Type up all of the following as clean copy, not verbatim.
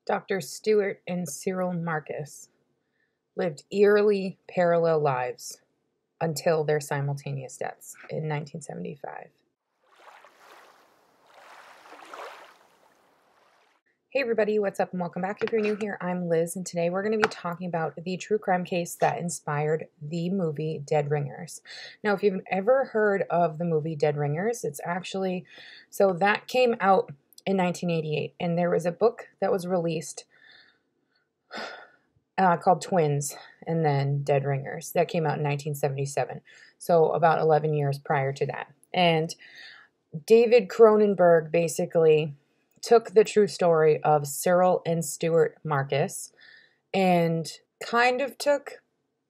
Dr. Stewart and Cyril Marcus lived eerily parallel lives until their simultaneous deaths in 1975. Hey everybody, what's up and welcome back. If you're new here, I'm Liz, and today we're going to be talking about the true crime case that inspired the movie Dead Ringers. Now, if you've ever heard of the movie Dead Ringers, that came out in 1988, and there was a book that was released called Twins, and then Dead Ringers. That came out in 1977, so about 11 years prior to that. And David Cronenberg basically took the true story of Cyril and Stewart Marcus and kind of took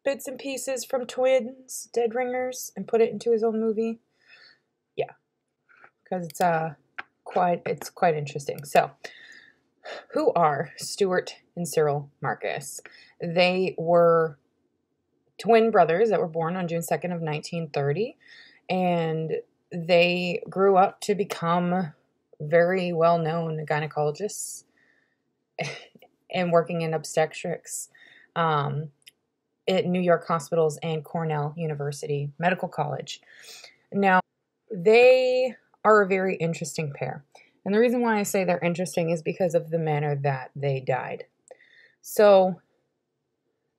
bits and pieces from Twins, Dead Ringers, and put it into his own movie. Yeah, because it's quite interesting. So, who are Stewart and Cyril Marcus? They were twin brothers that were born on June 2nd of 1930, and they grew up to become very well-known gynecologists and working in obstetrics at New York hospitals and Cornell University Medical College. Now, they are a very interesting pair. And the reason why I say they're interesting is because of the manner that they died. So,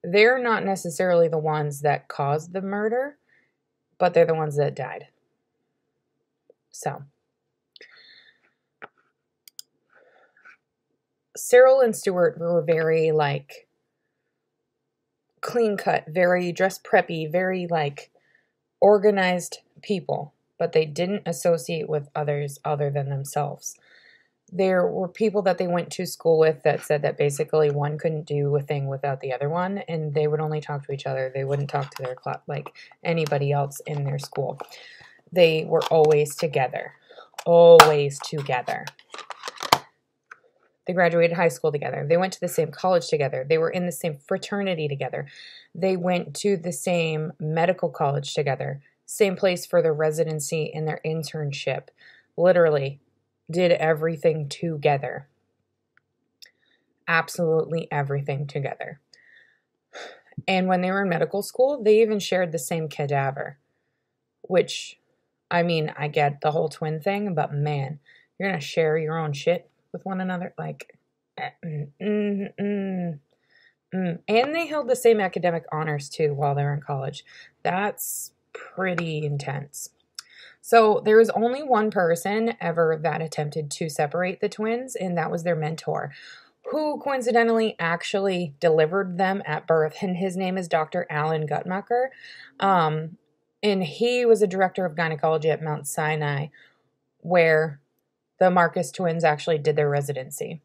they're not necessarily the ones that caused the murder, but they're the ones that died. So, Cyril and Stewart were very, clean-cut, very dress preppy, very, organized people, but they didn't associate with others other than themselves. There were people that they went to school with that said that basically one couldn't do a thing without the other one, and they would only talk to each other. They wouldn't talk to their class like anybody else in their school. They were always together. Always together. They graduated high school together. They went to the same college together. They were in the same fraternity together. They went to the same medical college together. Same place for their residency and their internship. Literally did everything together. Absolutely everything together. And when they were in medical school, they even shared the same cadaver. Which, I mean, I get the whole twin thing, but man, you're going to share your own shit with one another, and they held the same academic honors too while they were in college. That's pretty intense. So there was only one person ever that attempted to separate the twins, and that was their mentor, who coincidentally actually delivered them at birth, and his name is Dr. Alan Guttmacher, and he was a director of gynecology at Mount Sinai, where the Marcus twins actually did their residency.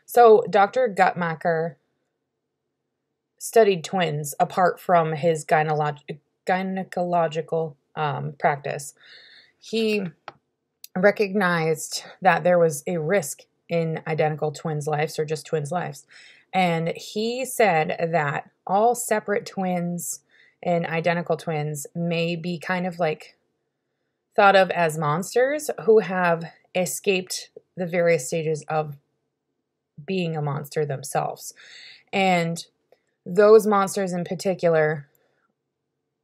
So Dr. Guttmacher studied twins apart from his gynecological practice. He recognized that there was a risk in identical twins' lives, or just twins' lives. And he said that all separate twins and identical twins may be kind of thought of as monsters who have escaped the various stages of being a monster themselves. And those monsters in particular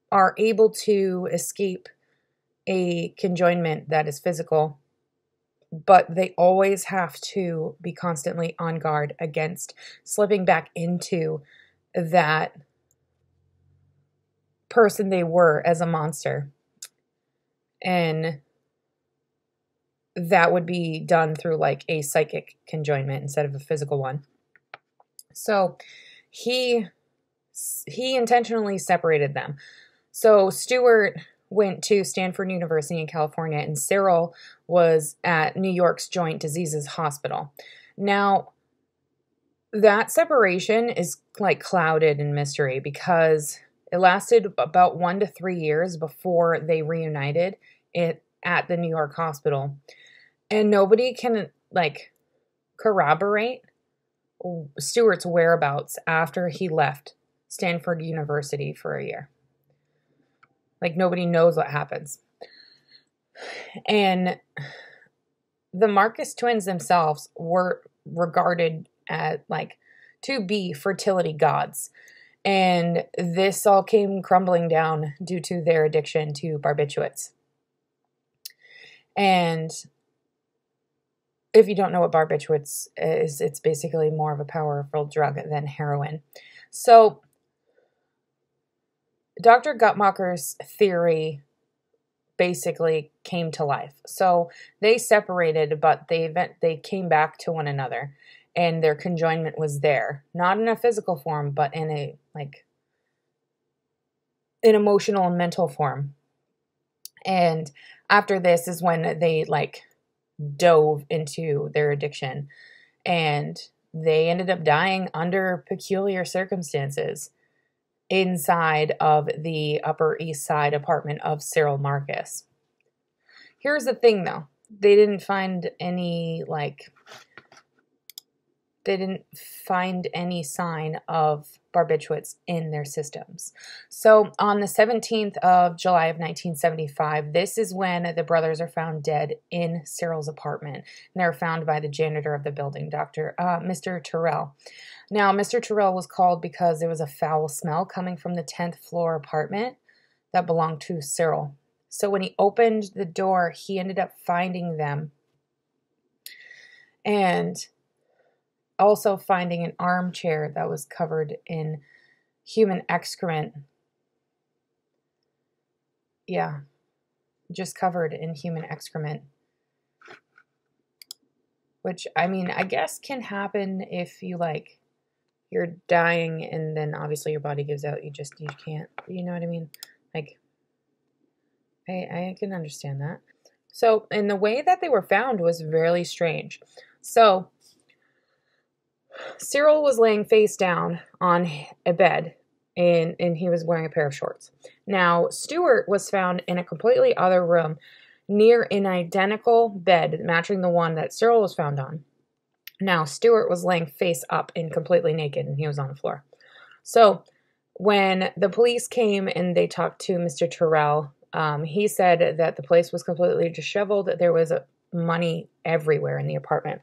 are able to escape a conjoinment that is physical, but they always have to be constantly on guard against slipping back into that person they were as a monster. And that would be done through a psychic conjoinment instead of a physical one. So he intentionally separated them. So Stewart went to Stanford University in California, and Cyril was at New York's Joint Diseases Hospital. Now, that separation is clouded in mystery because it lasted about 1 to 3 years before they reunited at the New York hospital. And nobody can, corroborate Stewart's whereabouts after he left Stanford University for a year. Nobody knows what happens. And the Marcus twins themselves were regarded at like to be fertility gods. And this all came crumbling down due to their addiction to barbiturates. And if you don't know what barbiturates is, it's basically more of a powerful drug than heroin. So Dr. Guttmacher's theory basically came to life. So they separated, but they came back to one another, and their conjoinment was there, not in a physical form, but in a an emotional and mental form. And after this is when they dove into their addiction, and they ended up dying under peculiar circumstances inside of the Upper East Side apartment of Cyril Marcus. Here's the thing, though. They didn't find any sign of barbiturates in their systems. So on the 17th of July of 1975, this is when the brothers are found dead in Cyril's apartment. And they're found by the janitor of the building, Mr. Tyrrell. Now, Mr. Tyrrell was called because there was a foul smell coming from the 10th floor apartment that belonged to Cyril. So when he opened the door, he ended up finding them, and also finding an armchair that was covered in human excrement. Yeah, just covered in human excrement. Which, I mean, I guess can happen if you're dying and then obviously your body gives out. You can't, you know what I mean? I can understand that. So, and the way that they were found was really strange. So, Cyril was laying face down on a bed, and he was wearing a pair of shorts. Now, Stewart was found in a completely other room near an identical bed matching the one that Cyril was found on. Now, Stewart was laying face up and completely naked, and he was on the floor. So, when the police came and they talked to Mr. Tyrrell, he said that the place was completely disheveled. There was money everywhere in the apartment.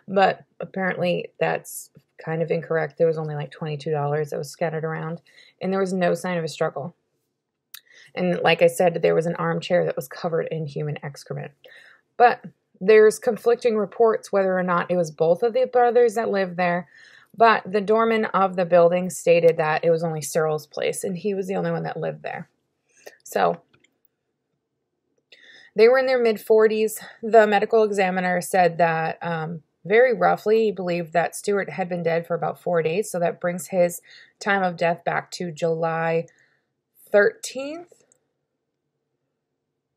But apparently that's kind of incorrect. There was only $22 that was scattered around, and there was no sign of a struggle. And like I said, there was an armchair that was covered in human excrement. But there's conflicting reports whether or not it was both of the brothers that lived there. But the doorman of the building stated that it was only Cyril's place, and he was the only one that lived there. So they were in their mid-40s. The medical examiner said that very roughly he believed that Stewart had been dead for about 4 days. So that brings his time of death back to July 13th.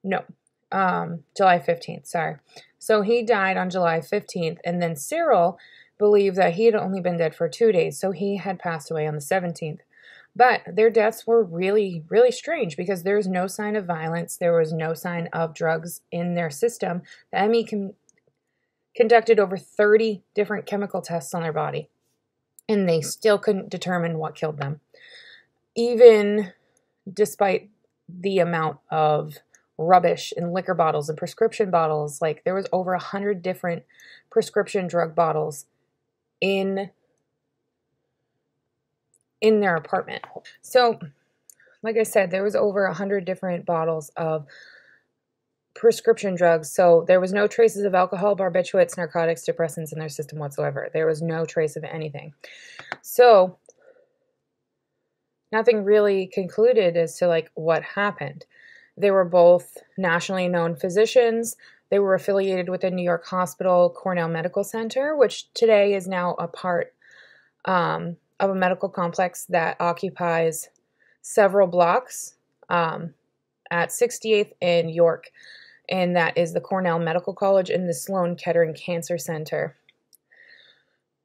No, July 15th, sorry. So he died on July 15th. And then Cyril believed that he had only been dead for 2 days. So he had passed away on the 17th. But their deaths were really, really strange because there was no sign of violence. There was no sign of drugs in their system. The ME conducted over 30 different chemical tests on their body, and they still couldn't determine what killed them. Even despite the amount of rubbish in liquor bottles and prescription bottles, there was over 100 different prescription drug bottles in their apartment. So, like I said, there was over 100 different bottles of prescription drugs. So there was no traces of alcohol, barbiturates, narcotics, depressants in their system whatsoever. There was no trace of anything. So nothing really concluded as to what happened. They were both nationally known physicians. They were affiliated with the New York Hospital Cornell Medical Center, which today is now a part of a medical complex that occupies several blocks at 68th and York, and that is the Cornell Medical College and the Sloan Kettering Cancer Center.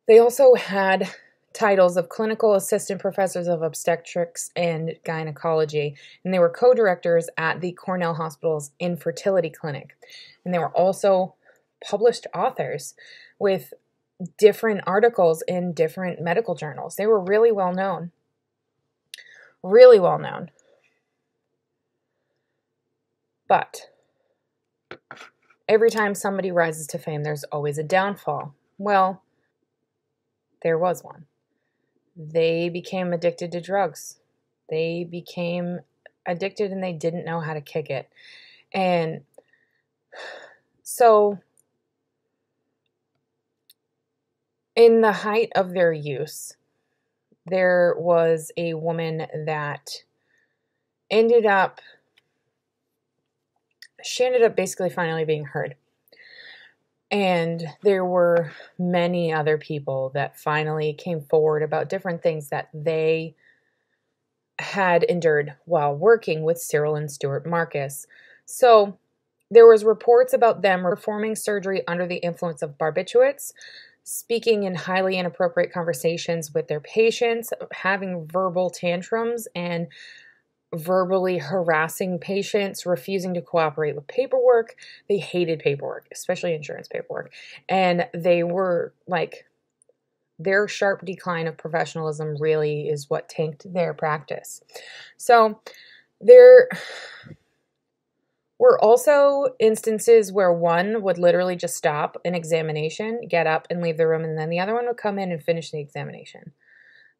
They also had titles of clinical assistant professors of obstetrics and gynecology, and they were co-directors at the Cornell Hospital's infertility clinic. And they were also published authors with different articles in different medical journals. They were really well known. Really well known. But every time somebody rises to fame, there's always a downfall. Well, there was one. They became addicted to drugs. They became addicted and they didn't know how to kick it. And so in the height of their use, there was a woman that ended up basically finally being heard. And there were many other people that finally came forward about different things that they had endured while working with Cyril and Stewart Marcus. So there was reports about them performing surgery under the influence of barbiturates, speaking in highly inappropriate conversations with their patients, having verbal tantrums, and verbally harassing patients, refusing to cooperate with paperwork. They hated paperwork, especially insurance paperwork. And they were like, their sharp decline of professionalism really is what tanked their practice. So there were also instances where one would literally just stop an examination, get up and leave the room, and then the other one would come in and finish the examination.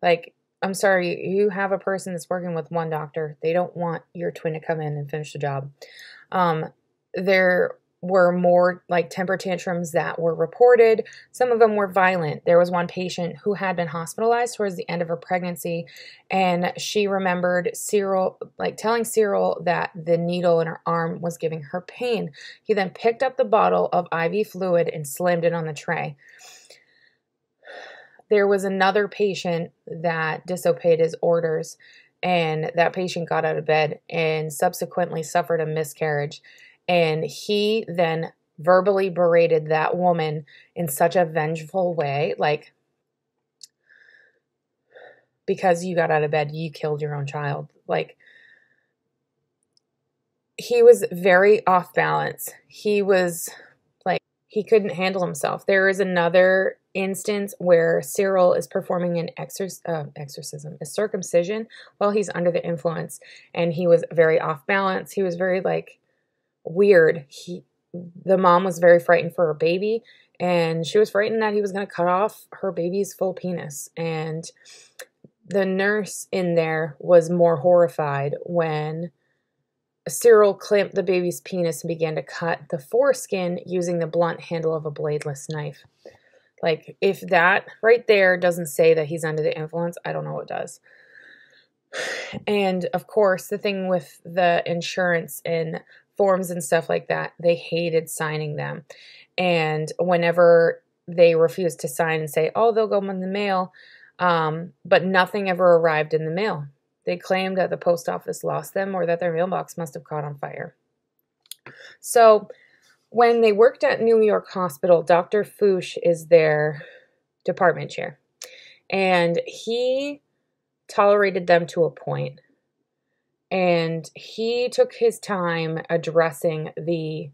Like, I'm sorry, you have a person that's working with one doctor. They don't want your twin to come in and finish the job. There were more like temper tantrums that were reported. Some of them were violent. There was one patient who had been hospitalized towards the end of her pregnancy, and she remembered Cyril, like telling Cyril that the needle in her arm was giving her pain. He then picked up the bottle of IV fluid and slammed it on the tray. There was another patient that disobeyed his orders, and that patient got out of bed and subsequently suffered a miscarriage. And he then verbally berated that woman in such a vengeful way, like, because you got out of bed, you killed your own child. Like, he was very off balance. He was like, he couldn't handle himself. There is another instance where Cyril is performing an exorcism, a circumcision, while he's under the influence, and he was very off balance. He was very like weird. The mom was very frightened for her baby, and she was frightened that he was going to cut off her baby's full penis. And the nurse in there was more horrified when Cyril clamped the baby's penis and began to cut the foreskin using the blunt handle of a bladeless knife. Like, if that right there doesn't say that he's under the influence, I don't know what does. And of course, the thing with the insurance and forms and stuff like that, they hated signing them. And whenever they refused to sign and say, oh, they'll go in the mail, but nothing ever arrived in the mail. They claimed that the post office lost them or that their mailbox must have caught on fire. So when they worked at New York Hospital, Dr. Fouche is their department chair. And he tolerated them to a point. And he took his time addressing the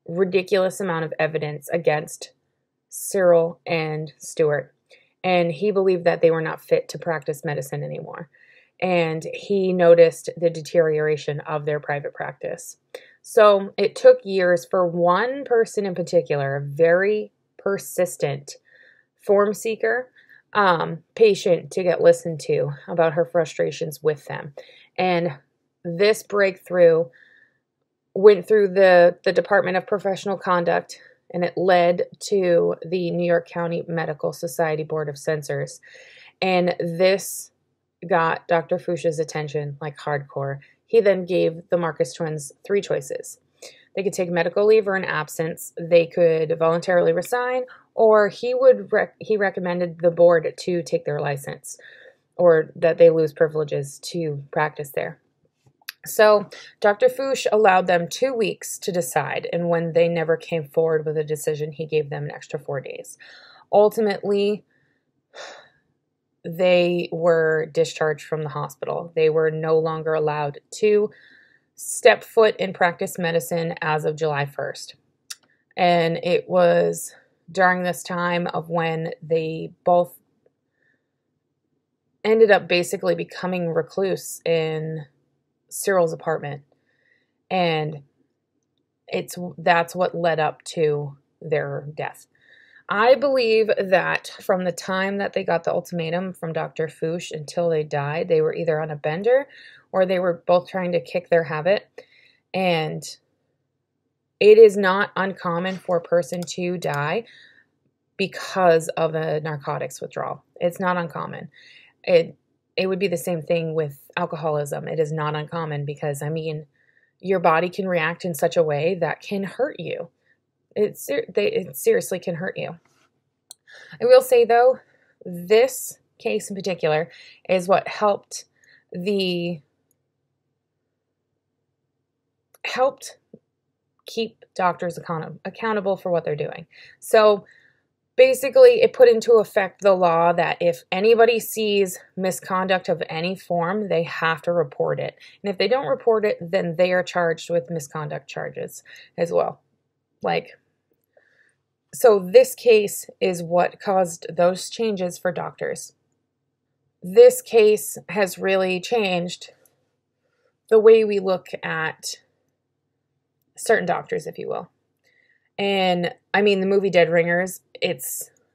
ridiculous amount of evidence against Cyril and Stewart. And he believed that they were not fit to practice medicine anymore. And he noticed the deterioration of their private practice. So it took years for one person in particular, a very persistent form seeker patient, to get listened to about her frustrations with them. And this breakthrough went through the Department of Professional Conduct, and it led to the New York County Medical Society Board of Censors. And this got Dr. Fouche's attention like hardcore. He then gave the Marcus twins 3 choices. They could take medical leave or an absence. They could voluntarily resign, or he recommended the board to take their license, or that they lose privileges to practice there. So Dr. Fouche allowed them 2 weeks to decide, and when they never came forward with a decision, he gave them an extra 4 days. Ultimately, they were discharged from the hospital. They were no longer allowed to step foot in practice medicine as of July 1st. And it was during this time of when they both ended up basically becoming recluse in Cyril's apartment. And that's what led up to their death. I believe that from the time that they got the ultimatum from Dr. Foosh until they died, they were either on a bender or they were both trying to kick their habit. And it is not uncommon for a person to die because of a narcotics withdrawal. It's not uncommon. It would be the same thing with alcoholism. It is not uncommon because, I mean, your body can react in such a way that can hurt you. It seriously can hurt you. I will say, though, this case in particular is what helped keep doctors accountable for what they're doing. So basically, it put into effect the law that if anybody sees misconduct of any form, they have to report it. And if they don't report it, then they are charged with misconduct charges as well. So this case is what caused those changes for doctors. This case has really changed the way we look at certain doctors, if you will. And I mean, the movie Dead Ringers,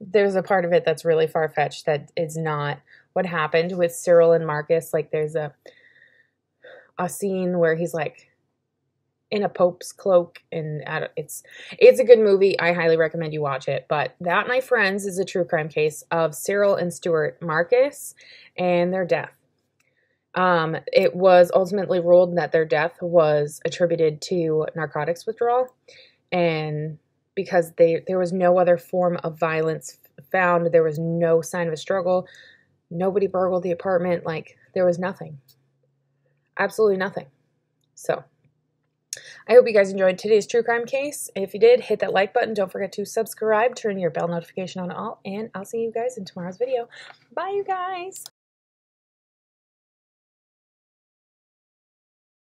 there's a part of it that's really far-fetched that is not what happened with Cyril and Marcus. Like, there's a scene where he's like in a Pope's cloak, and it's a good movie. I highly recommend you watch it. But that, my friends, is a true crime case of Cyril and Stewart Marcus and their death. It was ultimately ruled that their death was attributed to narcotics withdrawal, and because there was no other form of violence found, there was no sign of a struggle, nobody burgled the apartment, like, there was nothing. Absolutely nothing. So I hope you guys enjoyed today's true crime case. If you did, hit that like button. Don't forget to subscribe, turn your bell notification on all, and I'll see you guys in tomorrow's video. Bye, you guys.